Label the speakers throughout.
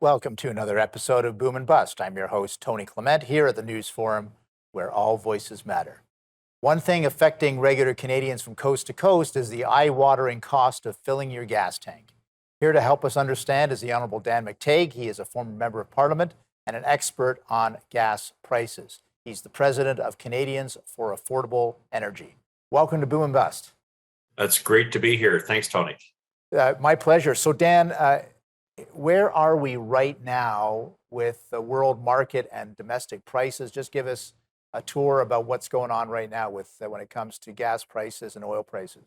Speaker 1: Welcome to another episode of Boom and Bust. I'm your host, Tony Clement, here at the News Forum, where all voices matter. One thing affecting regular Canadians from coast to coast is the eye-watering cost of filling your gas tank. Here to help us understand is the Honourable Dan McTeague. He is a former member of Parliament and an expert on gas prices. He's the president of Canadians for Affordable Energy. Welcome to Boom and Bust.
Speaker 2: That's great to be here. Thanks, Tony.
Speaker 1: My pleasure. So, Dan, where are we right now with the world market and domestic prices? Just give us a tour about what's going on right now with when it comes to gas prices and oil prices.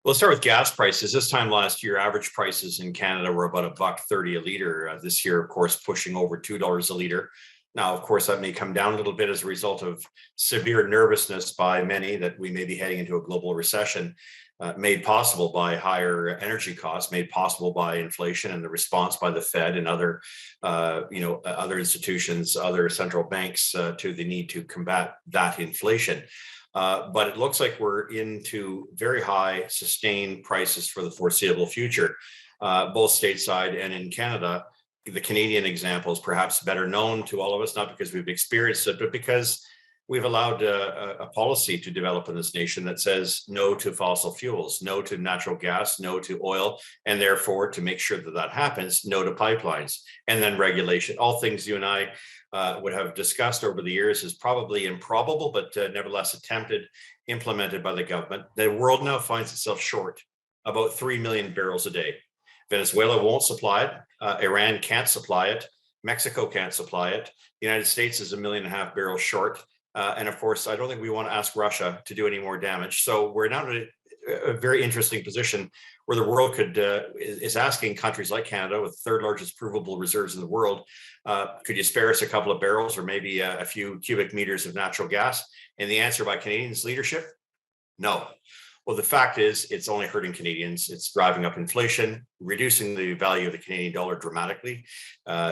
Speaker 2: Well, let's start with gas prices. This time last year, average prices in Canada were about $1.30 a liter. This year, of course, pushing over $2 a liter. Now, of course, that may come down a little bit as a result of severe nervousness by many that we may be heading into a global recession. Made possible by higher energy costs, made possible by inflation and the response by the Fed and other, other institutions, other central banks to the need to combat that inflation. But it looks like we're into very high sustained prices for the foreseeable future, both stateside and in Canada. The Canadian example is perhaps better known to all of us, not because we've experienced it, but because we've allowed a policy to develop in this nation that says no to fossil fuels, no to natural gas, no to oil, and therefore, to make sure that that happens, no to pipelines, and then regulation. All things you and I would have discussed over the years is probably improbable, but nevertheless attempted, implemented by the government. The world now finds itself short about 3 million barrels a day. Venezuela won't supply it. Iran can't supply it. Mexico can't supply it. The United States is 1.5 million barrels short. And of course, I don't think we want to ask Russia to do any more damage. So we're now in a very interesting position where the world is asking countries like Canada, with the third largest provable reserves in the world, could you spare us a couple of barrels or maybe a few cubic meters of natural gas? And the answer by Canadians' leadership, no. Well, the fact is, it's only hurting Canadians. It's driving up inflation, reducing the value of the Canadian dollar dramatically.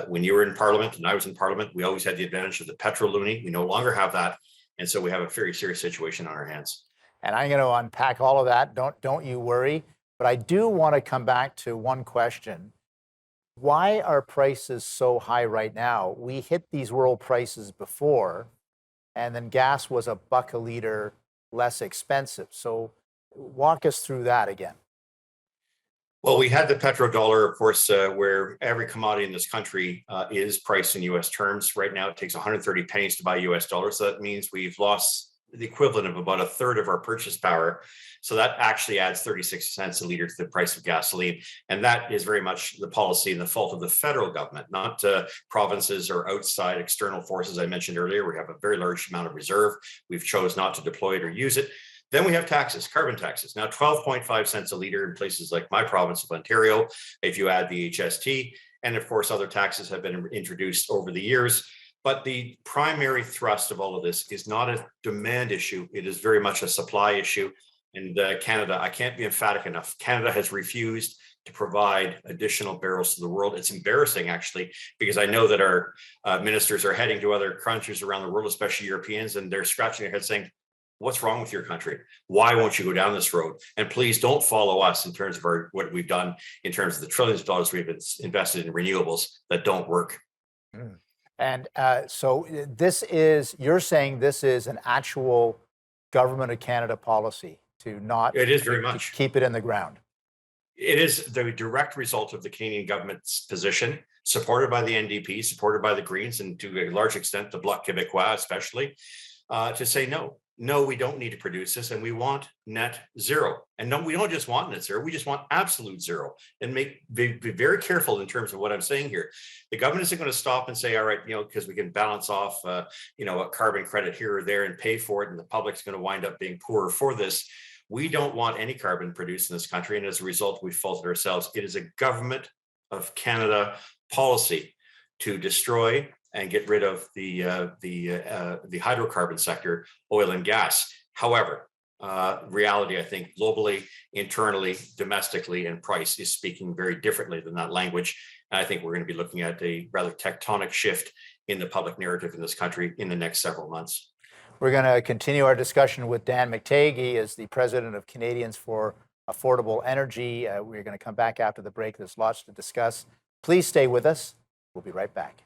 Speaker 2: When you were in Parliament and I was in Parliament, we always had the advantage of the petrol loonie. We no longer have that. And so we have a very serious situation on our hands.
Speaker 1: And I'm going to unpack all of that. Don't you worry. But I do want to come back to one question. Why are prices so high right now? We hit these world prices before, and then gas was $1 a liter less expensive. So walk us through that again.
Speaker 2: Well, we had the Petrol Dollar, of course, where every commodity in this country is priced in U.S. terms. Right now, it takes 130 pennies to buy U.S. dollars. So that means we've lost the equivalent of about a third of our purchase power. So that actually adds 36 cents a liter to the price of gasoline. And that is very much the policy and the fault of the federal government, not provinces or outside external forces. I mentioned earlier, we have a very large amount of reserve. We've chose not to deploy it or use it. Then we have taxes, carbon taxes. Now, 12.5 cents a liter in places like my province of Ontario, if you add the HST, and of course, other taxes have been introduced over the years. But the primary thrust of all of this is not a demand issue. It is very much a supply issue. And Canada, I can't be emphatic enough. Canada has refused to provide additional barrels to the world. It's embarrassing, actually, because I know that our ministers are heading to other countries around the world, especially Europeans, and they're scratching their heads saying, what's wrong with your country? Why won't you go down this road? And please don't follow us in terms of what we've done in terms of the trillions of dollars we've invested in renewables that don't work.
Speaker 1: And so you're saying this is an actual government of Canada policy to not
Speaker 2: it is very much
Speaker 1: to keep it in the ground.
Speaker 2: It is the direct result of the Canadian government's position, supported by the NDP, supported by the Greens, and to a large extent the Bloc Québécois especially, to say no, we don't need to produce this, and we want net zero. And no, we don't just want net zero, we just want absolute zero. And be very careful in terms of what I'm saying here. The government isn't going to stop and say, all right, because we can balance off, a carbon credit here or there and pay for it, and the public's going to wind up being poorer for this. We don't want any carbon produced in this country, and as a result, we've faulted ourselves. It is a government of Canada policy to destroy and get rid of the hydrocarbon sector, oil and gas. However, reality, I think, globally, internally, domestically, and price is speaking very differently than that language. And I think we're going to be looking at a rather tectonic shift in the public narrative in this country in the next several months.
Speaker 1: We're going to continue our discussion with Dan McTeague. He is the president of Canadians for Affordable Energy. We're going to come back after the break. There's lots to discuss. Please stay with us. We'll be right back.